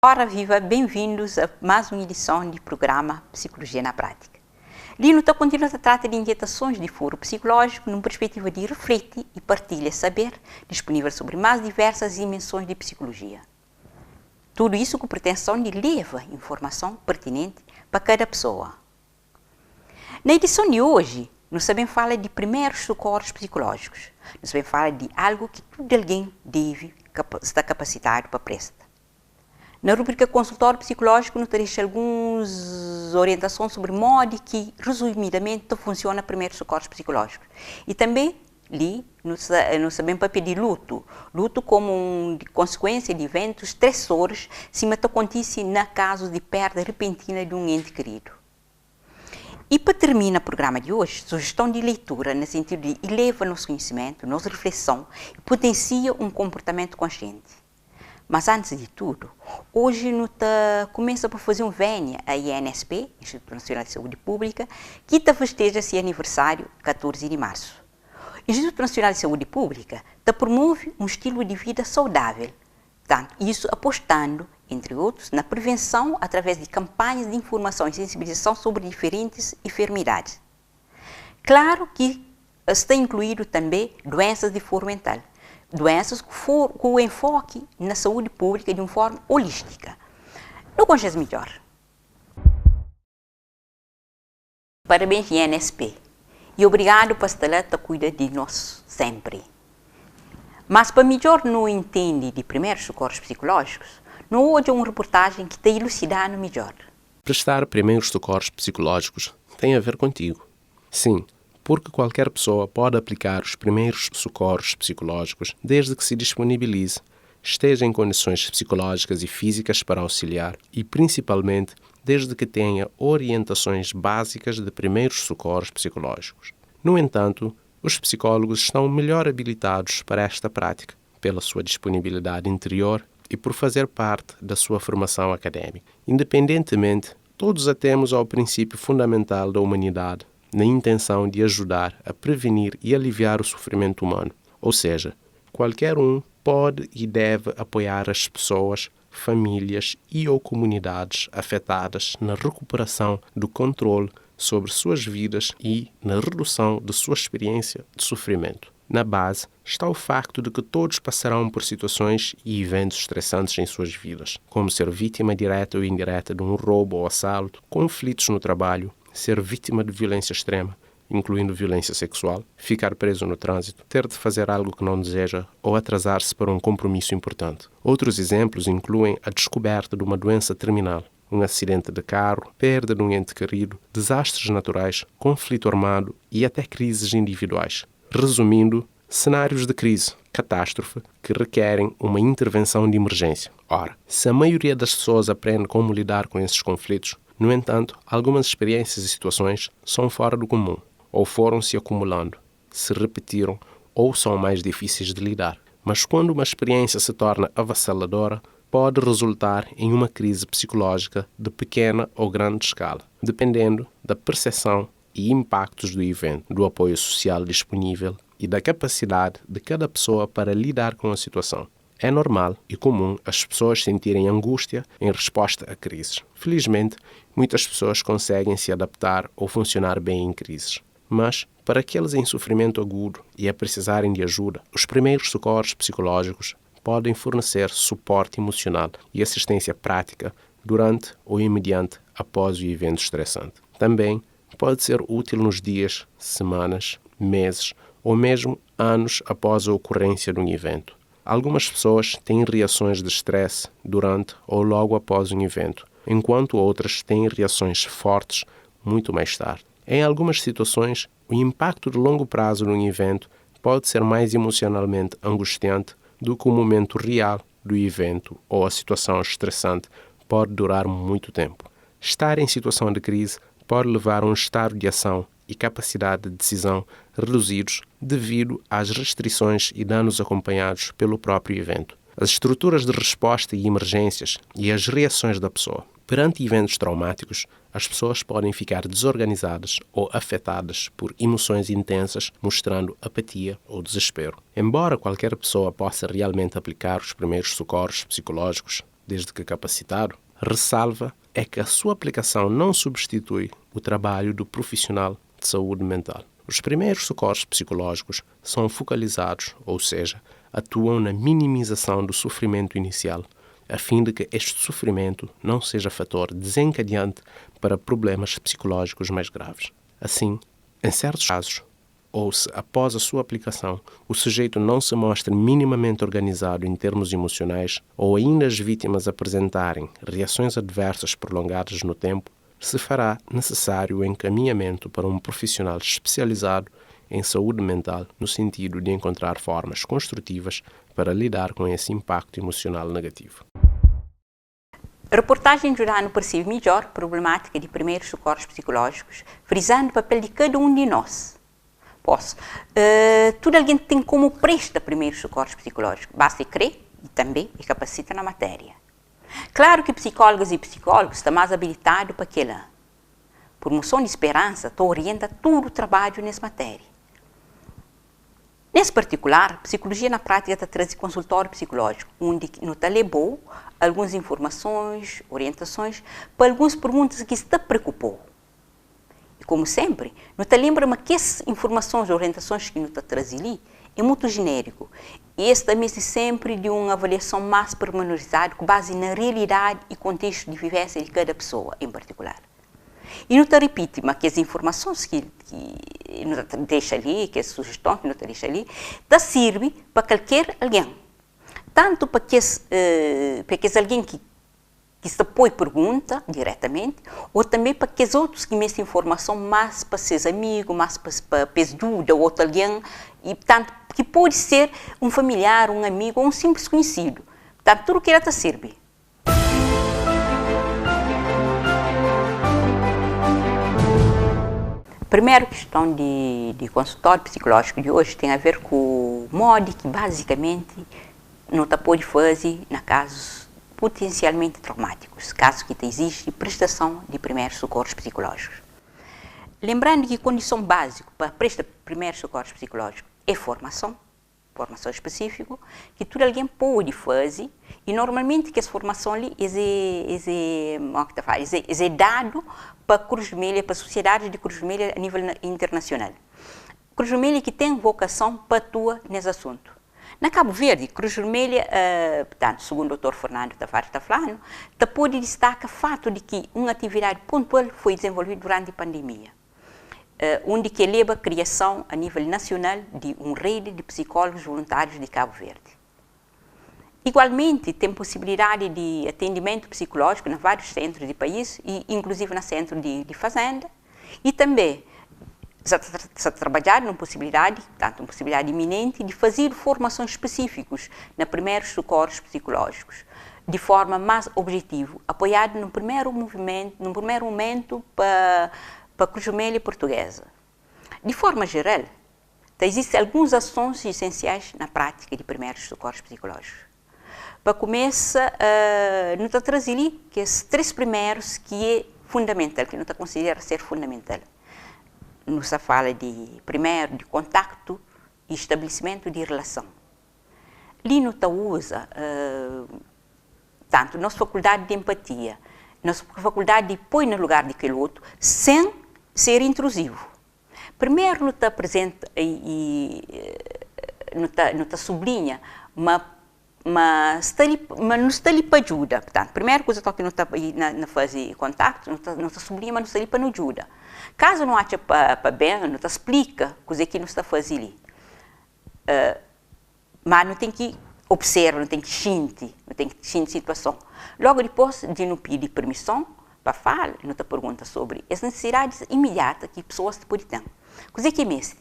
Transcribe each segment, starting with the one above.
Ora viva, bem-vindos a mais uma edição do programa Psicologia na Prática. Lino está continuando a tratar de inquietações de foro psicológico numa perspectiva de refletir e partilha saber disponível sobre mais diversas dimensões de psicologia. Tudo isso com pretensão de levar informação pertinente para cada pessoa. Na edição de hoje, nós também fala de primeiros socorros psicológicos. Nós também fala de algo que todo alguém deve estar capacitado para prestar. Na rubrica Consultório Psicológico, nós teremos algumas orientações sobre o modo que, resumidamente, funciona primeiros socorros psicológicos. E também, nós sabemos papel de luto. Luto como uma consequência de eventos estressores, se acontece na caso de perda repentina de um ente querido. E para terminar o programa de hoje, sugestão de leitura no sentido de elevar nosso conhecimento, nossa reflexão e potencia um comportamento consciente. Mas antes de tudo, hoje nós começa por fazer um vénia à INSP, Instituto Nacional de Saúde Pública, que festeja seu aniversário 14 de março. O Instituto Nacional de Saúde Pública promove um estilo de vida saudável, tanto isso apostando, entre outros, na prevenção através de campanhas de informação e sensibilização sobre diferentes enfermidades. Claro que está incluído também doenças de foro mental, doenças com o enfoque na saúde pública de uma forma holística. Não conhece melhor. Parabéns, INSP. E obrigado por estar lá a cuidar de nós sempre. Mas para melhor não entender de primeiros socorros psicológicos, não hoje é uma reportagem que está elucidando melhor. Prestar primeiros socorros psicológicos tem a ver contigo. Sim, porque qualquer pessoa pode aplicar os primeiros socorros psicológicos desde que se disponibilize, esteja em condições psicológicas e físicas para auxiliar e, principalmente, desde que tenha orientações básicas de primeiros socorros psicológicos. No entanto, os psicólogos estão melhor habilitados para esta prática, pela sua disponibilidade interior e por fazer parte da sua formação académica. Independentemente, todos atemos ao princípio fundamental da humanidade, na intenção de ajudar a prevenir e aliviar o sofrimento humano. Ou seja, qualquer um pode e deve apoiar as pessoas, famílias e ou comunidades afetadas na recuperação do controle sobre suas vidas e na redução de sua experiência de sofrimento. Na base está o facto de que todos passarão por situações e eventos estressantes em suas vidas, como ser vítima direta ou indireta de um roubo ou assalto, conflitos no trabalho, ser vítima de violência extrema, incluindo violência sexual, ficar preso no trânsito, ter de fazer algo que não deseja ou atrasar-se para um compromisso importante. Outros exemplos incluem a descoberta de uma doença terminal, um acidente de carro, perda de um ente querido, desastres naturais, conflito armado e até crises individuais. Resumindo, cenários de crise, catástrofe, que requerem uma intervenção de emergência. Ora, se a maioria das pessoas aprende como lidar com esses conflitos, no entanto, algumas experiências e situações são fora do comum, ou foram se acumulando, se repetiram ou são mais difíceis de lidar. Mas quando uma experiência se torna avassaladora, pode resultar em uma crise psicológica de pequena ou grande escala, dependendo da percepção e impactos do evento, do apoio social disponível e da capacidade de cada pessoa para lidar com a situação. É normal e comum as pessoas sentirem angústia em resposta a crises. Felizmente, muitas pessoas conseguem se adaptar ou funcionar bem em crises. Mas, para aqueles em sofrimento agudo e a precisarem de ajuda, os primeiros socorros psicológicos podem fornecer suporte emocional e assistência prática durante ou imediatamente após o evento estressante. Também pode ser útil nos dias, semanas, meses ou mesmo anos após a ocorrência de um evento. Algumas pessoas têm reações de estresse durante ou logo após um evento, enquanto outras têm reações fortes muito mais tarde. Em algumas situações, o impacto de longo prazo de um evento pode ser mais emocionalmente angustiante do que o momento real do evento ou a situação estressante pode durar muito tempo. Estar em situação de crise pode levar a um estado de ação e capacidade de decisão reduzidos devido às restrições e danos acompanhados pelo próprio evento. As estruturas de resposta e emergências e as reações da pessoa. Perante eventos traumáticos, as pessoas podem ficar desorganizadas ou afetadas por emoções intensas, mostrando apatia ou desespero. Embora qualquer pessoa possa realmente aplicar os primeiros socorros psicológicos, desde que capacitado, ressalva é que a sua aplicação não substitui o trabalho do profissional de saúde mental. Os primeiros socorros psicológicos são focalizados, ou seja, atuam na minimização do sofrimento inicial, a fim de que este sofrimento não seja fator desencadeante para problemas psicológicos mais graves. Assim, em certos casos, ou se após a sua aplicação o sujeito não se mostra minimamente organizado em termos emocionais ou ainda as vítimas apresentarem reações adversas prolongadas no tempo, se fará necessário o encaminhamento para um profissional especializado em saúde mental no sentido de encontrar formas construtivas para lidar com esse impacto emocional negativo. A reportagem Jurano percebe melhor a problemática de primeiros socorros psicológicos, frisando o papel de cada um de nós. Tudo alguém tem como presta primeiros socorros psicológicos, basta crer e também e capacita na matéria. Claro que psicólogas e psicólogos estão mais habilitados para aquilo. Por moção de esperança, orienta todo o trabalho nessa matéria. Nesse particular, a psicologia na prática está trazendo consultório psicológico, onde nos levou algumas informações, orientações para algumas perguntas que está preocupou. E como sempre, nos lembra que essas informações e orientações que nos traz ali é muito genérico. E esse também é sempre de uma avaliação mais pormenorizada, com base na realidade e contexto de vivência de cada pessoa em particular. E não te repite, mas que as informações que nos deixa ali, que as sugestões que nos deixa ali, servem para qualquer alguém. Tanto para que alguém que se põe pergunta diretamente, ou também para que os outros que me essa informação mais para seus amigos, mais para ajuda ou outro alguém, e tanto que pode ser um familiar, um amigo ou um simples conhecido. Portanto, tudo o que ela serve. A primeira questão de consultório psicológico de hoje tem a ver com o modo que basicamente não pode fazer na casos potencialmente traumáticos, casos que existe prestação de primeiros socorros psicológicos. Lembrando que a condição básica para prestar primeiros socorros psicológicos é formação específica, que tudo alguém pode fazer, e normalmente que essa formação ali é dado para a Cruz Vermelha, para a sociedade de Cruz Vermelha a nível internacional. Cruz Vermelha que tem vocação para atuar nesse assunto. Na Cabo Verde, Cruz Vermelha, portanto, segundo o Dr. Fernando Tavares Taflano, pode destacar o fato de que uma atividade pontual foi desenvolvida durante a pandemia, onde que leva a criação a nível nacional de uma rede de psicólogos voluntários de Cabo Verde. Igualmente, tem possibilidade de atendimento psicológico em vários centros do país, e inclusive no centro de fazenda, e também se trabalhar numa possibilidade, tanto uma possibilidade iminente, de fazer formações específicas nos primeiros socorros psicológicos, de forma mais objetiva, apoiado num primeiro momento para a Cruz Vermelha portuguesa. De forma geral, existem algumas ações essenciais na prática de primeiros socorros psicológicos. Para começar, não está trazendo que esses três primeiros que é fundamental, que não está considerado ser fundamental. Nos fala de primeiro de contacto e estabelecimento de relação. Ali não usa tanto nossa faculdade de empatia, nossa faculdade de pôr no lugar daquele outro, sem ser intrusivo. Primeiro não está presente e não está sublinha, mas não está ali para ajuda. Portanto, a primeira coisa que não está na fase de contacto, não está sublinha, mas não está ali para ajuda. Caso não ache para bem, não está explica o que não está fazendo ali. Mas não tem que observar, não tem que sentir, a situação. Logo depois de não pedir permissão para falar, não está pergunta sobre as necessidades imediatas que pessoas podem ter. O que é mesmo?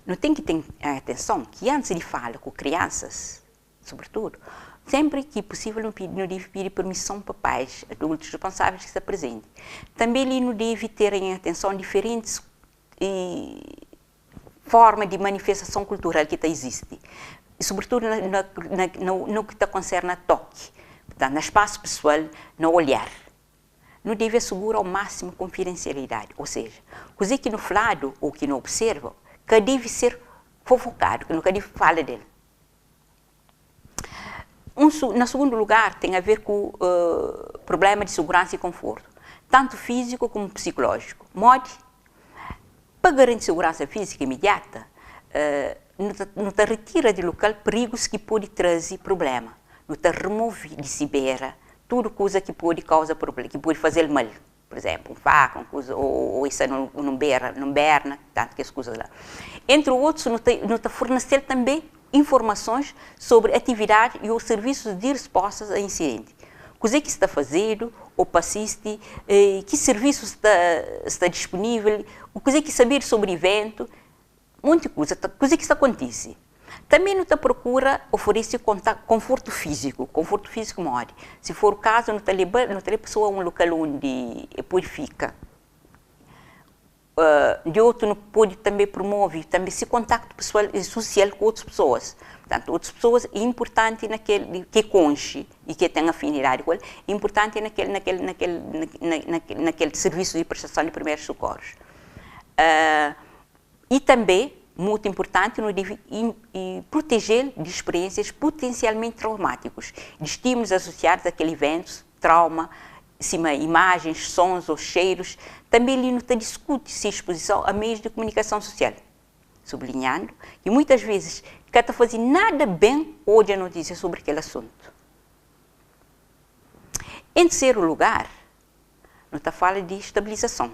Não tem que ter atenção que antes de falar com crianças, sobretudo, sempre que possível não deve pedir permissão para pais, adultos responsáveis que se apresentem. Também ali não deve ter em atenção diferentes formas de manifestação cultural que existe, e sobretudo no que concerne a toque, portanto, no espaço pessoal, no olhar. Não deve assegurar ao máximo confidencialidade, ou seja, coisa que no falado ou que não observa, que deve ser fofocado, que nunca deve falar dele. Na segundo lugar, tem a ver com o problema de segurança e conforto, tanto físico como psicológico. Mode, para garantir segurança física imediata, não te retira do local perigos que podem trazer problema, não te remove de cibera tudo coisa que pode causar problema, que pode fazer mal. Por exemplo, um faca, ou isso não berna, tanto que as coisas lá. Entre outros, não te fornecer também informações sobre atividade e os serviços de respostas a incidente. O que está fazendo, ou passiste, que serviços está disponível, o que saber sobre o evento, muita coisa que está acontece. Também não te procura oferecer conforto físico maior. Se for o caso, não te leva a pessoa a um local onde pode ficar. De outro, não pode também promover também esse contato pessoal e social com outras pessoas. Portanto, outras pessoas é importante naquele que conche e que tem afinidade com ele, é importante naquele serviço de prestação de primeiros socorros. E também, muito importante, não deve proteger de experiências potencialmente traumáticas, de estímulos associados àquele evento, trauma, imagens, sons ou cheiros. Também ele não discute se exposição a meios de comunicação social, sublinhando que muitas vezes não está fazendo nada bem hoje a notícia sobre aquele assunto. Em terceiro lugar, não está falando de estabilização,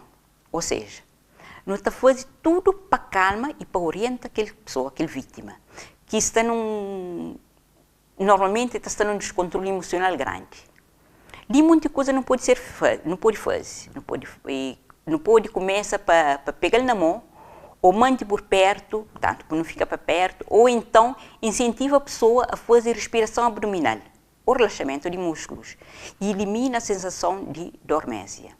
ou seja, não está fazendo tudo para calma e para orientar aquela pessoa, aquela vítima, que está normalmente está num descontrole emocional grande. De muita coisa não pode fazer, não pode começar para pegar na mão, ou manter por perto, portanto, para não ficar para perto, ou então incentiva a pessoa a fazer respiração abdominal, ou relaxamento de músculos, e elimina a sensação de dormência.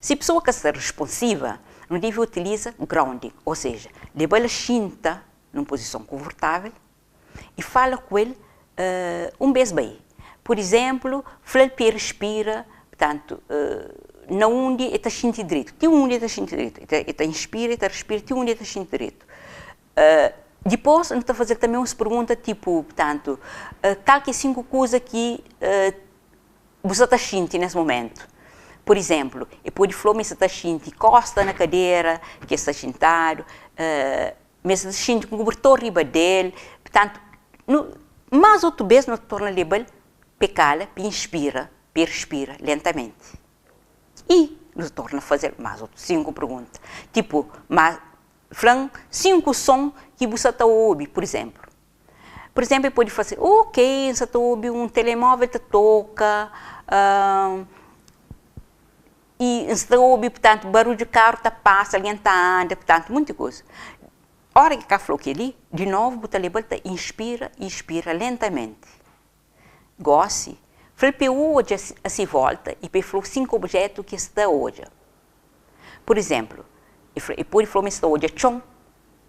Se a pessoa que está responsiva, não deve utilizar grounding, ou seja, levar a cinta numa posição confortável e fala com ele vez bem. Por exemplo, fala que respira, portanto, na onde está sentindo direito. Tem onde está sentindo direito. Está inspira, está respira, tem onde está sentindo direito. Depois, não está a fazer também umas perguntas tipo, portanto, qual que é 5 coisas que você está sentindo nesse momento? Por exemplo, pode falar, mas você está sentindo costa na cadeira, que está sentado, mas você está sentindo com o cobertor riba dele. Portanto, mais outra vez, não torna líbel, pecala, inspira, respira lentamente. E nos torna a fazer mais outras 5 perguntas. Tipo, falando 5 sons que você está ouvindo, por exemplo. Por exemplo, pode fazer, ok, você está ouvindo um telemóvel que toca, e você ouve, portanto, barulho de carro passa, alguém anda, portanto, muita coisa. A hora que falou que ali, de novo, o talibata inspira e expira lentamente. Goste. Falei, hoje se volta e falou 5 objetos que está hoje. Por exemplo, ele pode falar, mas está hoje chão,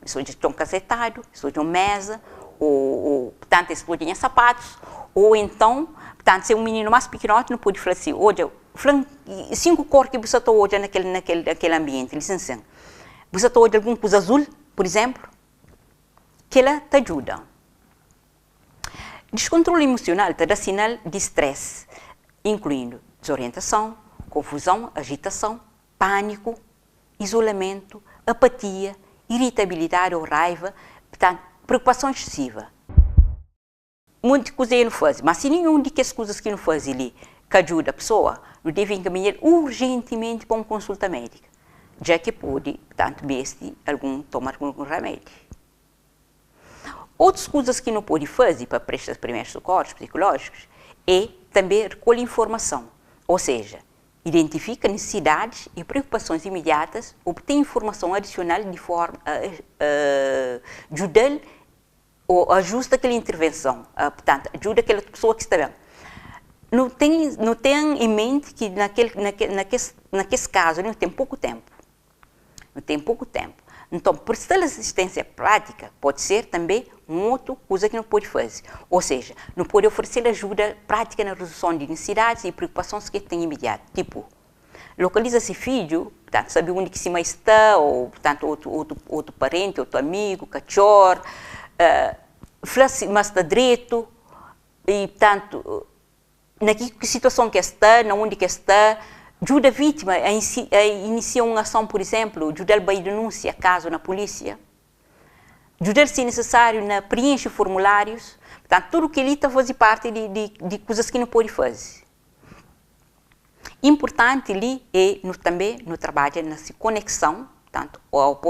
está hoje chão casetado, está hoje mesa, ou portanto, está hoje sapatos, ou então, portanto, se é um menino mais pequenote, não pode falar assim, hoje, 5 cores que você está hoje naquele ambiente, licença. Você está hoje alguma coisa azul, por exemplo, que ela te ajuda. Descontrole emocional te dá sinal de estresse, incluindo desorientação, confusão, agitação, pânico, isolamento, apatia, irritabilidade ou raiva, portanto, preocupação excessiva. Muita coisa ele não faz, mas se nenhum das coisas que não faz ali que ajuda a pessoa, não deve encaminhar urgentemente para uma consulta médica, já que pode, portanto, tomar algum remédio. Outras coisas que não pode fazer para prestar primeiros socorros psicológicos é também recolher informação, ou seja, identifica necessidades e preocupações imediatas, obter informação adicional de forma a ajudar ou ajusta aquela intervenção, portanto, ajuda aquela pessoa que está bem. Não tem em mente que naquele caso não tem pouco tempo. Não tem pouco tempo. Então, prestar assistência prática pode ser também uma outra coisa que não pode fazer. Ou seja, não pode oferecer ajuda prática na resolução de necessidades e preocupações que tem imediato. Tipo, localiza esse filho, portanto, sabe onde que cima está, ou portanto, outro parente, outro amigo, cachorro, fala mas está direito, e portanto, na que situação que está, na onde que está, ajuda a vítima a iniciar uma ação, por exemplo, ajuda-lhe a denúncia, caso na polícia, ajuda-lhe, se necessário, na preencher formulários, portanto, tudo o que ele está faz parte de coisas que não pode fazer. Importante ali é também no trabalho, na conexão, portanto, ao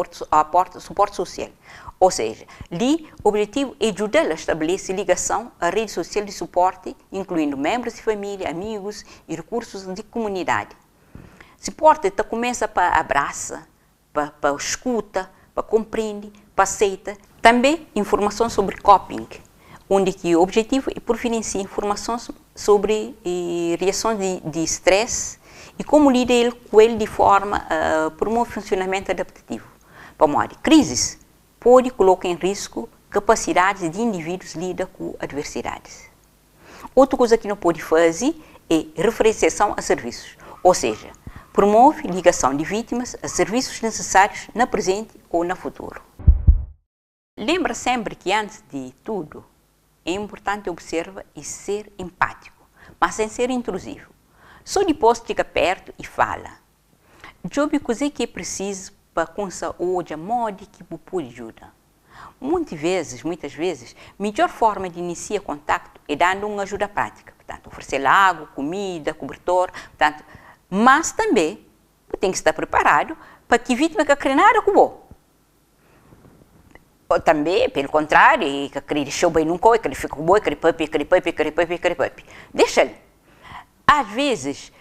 suporte social. Ou seja, ali o objetivo é ajudar a estabelecer ligação à rede social de suporte, incluindo membros de família, amigos e recursos de comunidade. Suporte começa para abraça, para escuta, para compreende, para aceita. Também informação sobre coping, onde que o objetivo é providenciar informações sobre reações de estresse e como lidar com ele de forma a promover funcionamento adaptativo. Para modo crises pode colocar em risco capacidades de indivíduos lidar com adversidades. Outra coisa que não pode fazer é referenciação a serviços, ou seja, promove ligação de vítimas a serviços necessários na presente ou no futuro. Lembra sempre que, antes de tudo, é importante observar e ser empático, mas sem ser intrusivo. Só depois fica perto e fala. Jobe coisa que é preciso para com saúde, a modo que pode ajudar. Muitas vezes, a melhor forma de iniciar contato é dando uma ajuda prática. Portanto, oferecer água, comida, cobertor, portanto, mas também tem que estar preparado para que a vítima que quer nada com bom. Ou também, pelo contrário, que ele deixou bem num coi, que ele fica com boi, que ele papi. Deixa-lhe. Às vezes,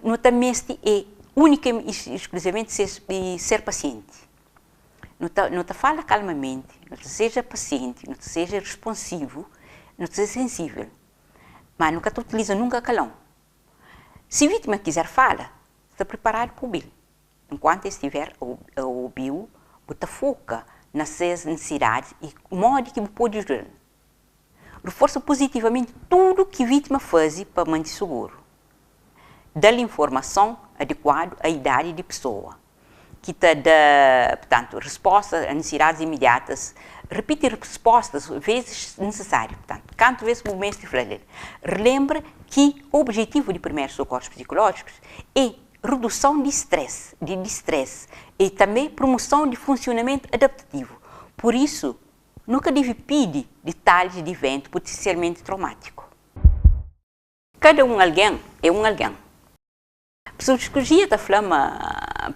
não também é única e exclusivamente ser paciente. Não te fala calmamente, não te seja paciente, não te seja responsivo, não te seja sensível. Mas nunca te utiliza nunca calão. Se a vítima quiser falar, está preparado para ouvir. Enquanto estiver a ouvir, você foca nas suas necessidades e o modo que pode ajudar. Reforça positivamente tudo que a vítima faz para manter seguro. Dá-lhe informação adequada à idade da pessoa, que te dá, portanto, respostas a necessidades imediatas, repite respostas vezes necessárias, portanto, quantas vezes momentos de falar. Relembra que o objetivo de primeiros socorros psicológicos é redução de estresse, e também promoção de funcionamento adaptativo. Por isso, nunca deve pedir detalhes de evento potencialmente traumático. Cada alguém é alguém. A psicologia está falando,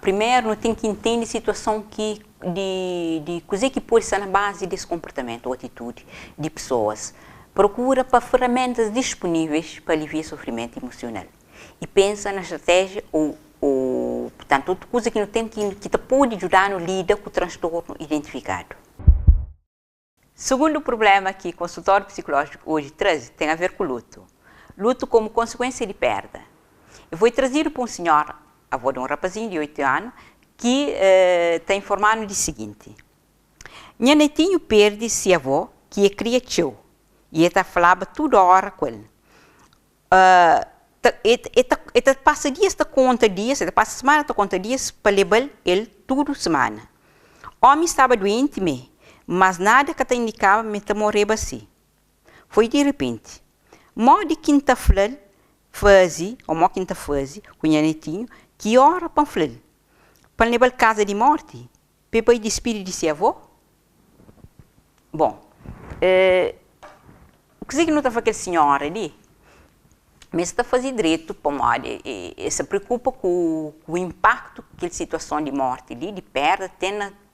primeiro, não tem que entender a situação de coisa que pode estar na base desse comportamento ou atitude de pessoas. Procura para ferramentas disponíveis para aliviar o sofrimento emocional. E pensa na estratégia portanto, outra coisa que não tem que te pode ajudar no lidar com o transtorno identificado. Segundo problema que o consultório psicológico hoje traz tem a ver com luto. Luto como consequência de perda. Eu vou trazer para um senhor, avô de um rapazinho de 8 anos, que está informando do seguinte. Minha netinho perde seu avô, que é criativo, e ele falava toda hora com ele. Ele passa dias, conta dias, ele passa semana, conta dias para levar ele toda semana. O homem estava doente, mas nada que te indicava que morrer assim. Foi de repente. Modo quinta-feira, com o netinho, que hora para falar? Para levar casa de morte? Para ir despedir de seu avô? Bom, o que não está fazendo aquele senhor ali? Mas está fazendo direito para modo e se preocupa com o impacto que a situação de morte ali, de perda,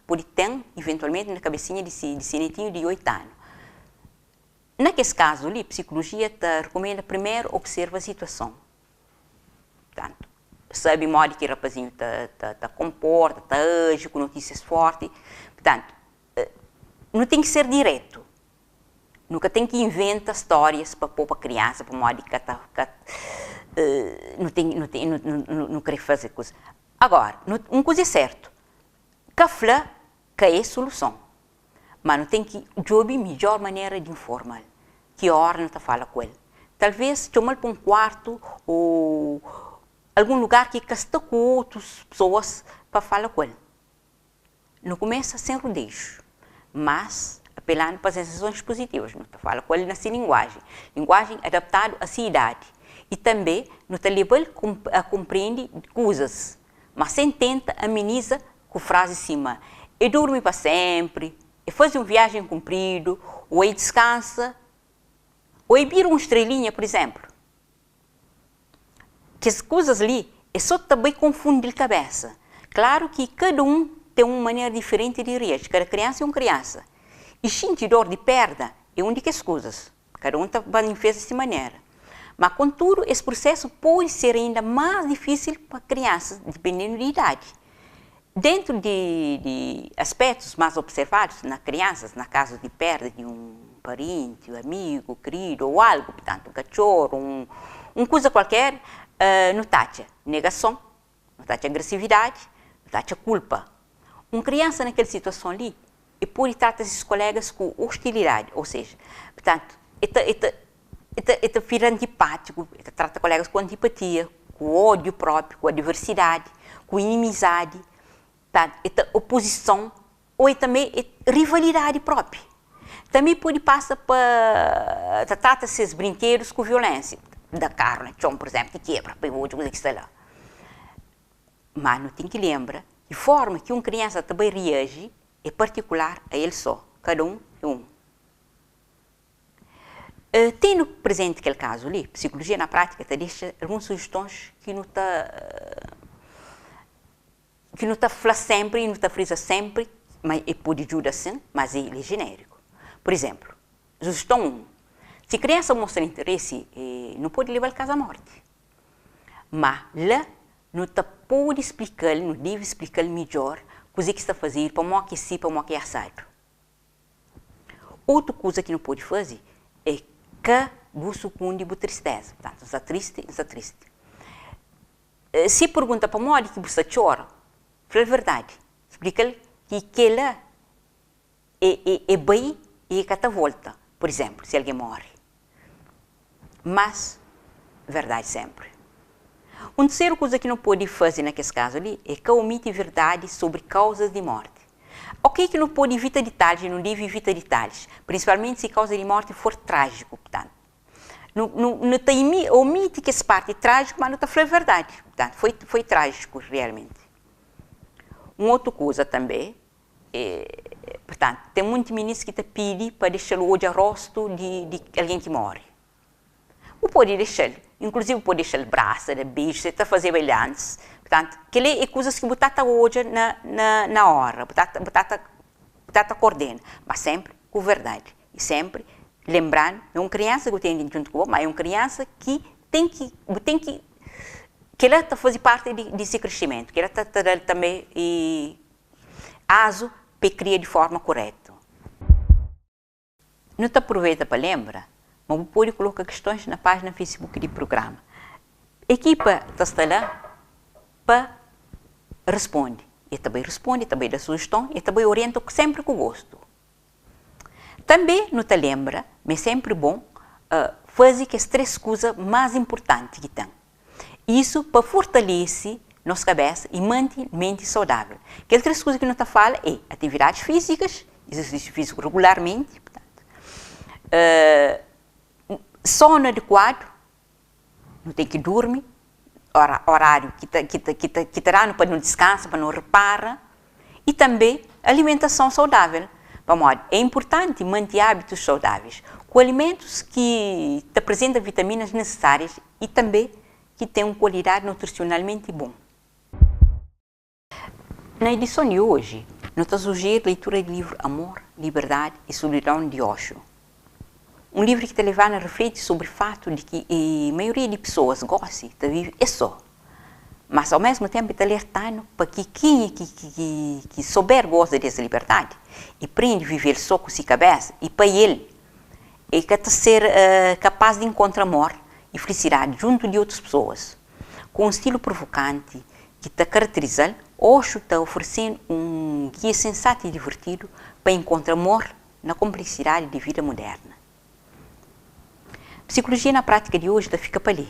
pode ter eventualmente na cabecinha de seu netinho de 8 anos. Naquele caso ali, a psicologia recomenda primeiro observar a situação. Portanto, sabe o modo que o rapazinho está comporta, está age com notícias fortes. Portanto, não tem que ser direto. Nunca tem que inventar histórias para pôr para a criança, para modo que não quer fazer coisa. Agora, uma coisa é certo. Café que é a solução. Mas não tem que jogar a melhor maneira de informar. Que hora não está fala com ele. Talvez chamar para um quarto ou algum lugar que está com outras pessoas para falar com ele. Não começa sem rodeio, mas a apelando para as sensações positivas. Não fala com ele nessa linguagem adaptada à sua idade. E também não está levando a compreender coisas, mas sem tenta ameniza com frase acima. E dorme para sempre, e faz uma viagem comprida, ou aí descansa, ou aí vira uma estrelinha, por exemplo. Que as coisas ali é só também confundir a cabeça. Claro que cada um tem uma maneira diferente de reagir. Cada criança é uma criança. E sentir dor de perda é uma das coisas. Cada um manifesta dessa maneira. Mas, contudo, esse processo pode ser ainda mais difícil para crianças, dependendo de idade. Dentro de aspectos mais observados nas crianças, na caso de perda de um parente, um amigo, querido ou algo, portanto, um cachorro, uma coisa qualquer, não taxa negação, não taxa agressividade, não taxa culpa. Uma criança naquela situação ali, e pode tratar esses colegas com hostilidade, ou seja, portanto, ele vira antipático, ele trata colegas com antipatia, com ódio próprio, com adversidade, com inimizade, oposição, ou também rivalidade própria. Também pode passar para tratar esses brinquedos com violência, da carne, por exemplo, que quebra, para o outro que está lá. Mas não tem que lembrar, de forma que uma criança também reage, é particular a ele só, cada um é um. Tendo presente aquele caso ali, psicologia na prática te deixa algumas sugestões que não está falando sempre e não está frisa sempre, mas pode ajudar sim, mas ele é genérico. Por exemplo, sugestão 1. Se a criança mostra interesse, não pode levar o caso à morte. Mas lá não pode explicar, não deve explicar melhor o que está fazendo, para não aquecer, para não aquecer. Outra coisa que não pode fazer é que você sucumbe de tristeza. Portanto, está triste, está triste. Se pergunta para modo que você chora, fala a verdade. Explica-lhe que aquela é bem e que está volta. Por exemplo, se alguém morre. Mas, verdade sempre. Uma terceira coisa que não pode fazer naquele caso ali é que omite verdade sobre causas de morte. Ok que não pode evitar detalhes, não deve evitar detalhes, principalmente se a causa de morte for trágico, portanto. Não omite que essa parte é trágico, mas não está falando a verdade. Portanto, foi trágico, realmente. Uma outra coisa também, portanto, tem muitos ministros que te pedem para deixar o olho a rosto de alguém que morre. Ou pode deixar, inclusive pode deixar o braço, o beijo, você está fazendo bailantes. Portanto, aquilo é coisas que você hoje na hora, você coordena, mas sempre com verdade. E sempre lembrando, é uma criança que tem junto com você, mas é uma criança que ela está fazendo parte desse crescimento, que ela está também aso para criar de forma correta. Não te aproveita para lembrar, mas você pode colocar questões na página Facebook do programa. A equipa está lá para responder. E também responde, também dá sugestão, e também orienta sempre com gosto. Também não te lembra, mas é sempre bom fazer que as 3 coisas mais importantes que tem. Isso para fortalecer nossa cabeça e manter a mente saudável. Aquelas 3 coisas que não te fala é atividades físicas, exercício físico regularmente, portanto, sono adequado, não tem que dormir, horário que terá para não descansa, para não repara, e também alimentação saudável. É importante manter hábitos saudáveis, com alimentos que te apresentam vitaminas necessárias e também que têm uma qualidade nutricionalmente bom. Na edição de hoje, nós sugerimos a leitura do livro Amor, Liberdade e Solidão de Osho. Um livro que te leva a refletir sobre o fato de que a maioria de pessoas gosta de viver é só. Mas ao mesmo tempo está alertando para que quem que souber gosta dessa liberdade e aprende a viver só com sua cabeça, e para ele é que está ser capaz de encontrar amor e felicidade junto de outras pessoas. Com um estilo provocante que está caracterizando, Osho está oferecendo um guia sensato e divertido para encontrar amor na complexidade de vida moderna. Psicologia na prática de hoje fica para ali,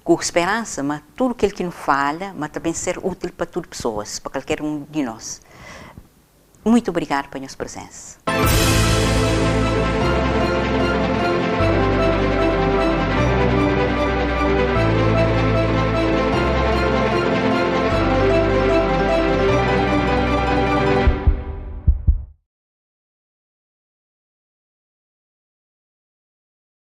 com esperança, mas tudo aquilo que nos fala, mas também ser útil para todas as pessoas, para qualquer um de nós. Muito obrigado pela nossa presença.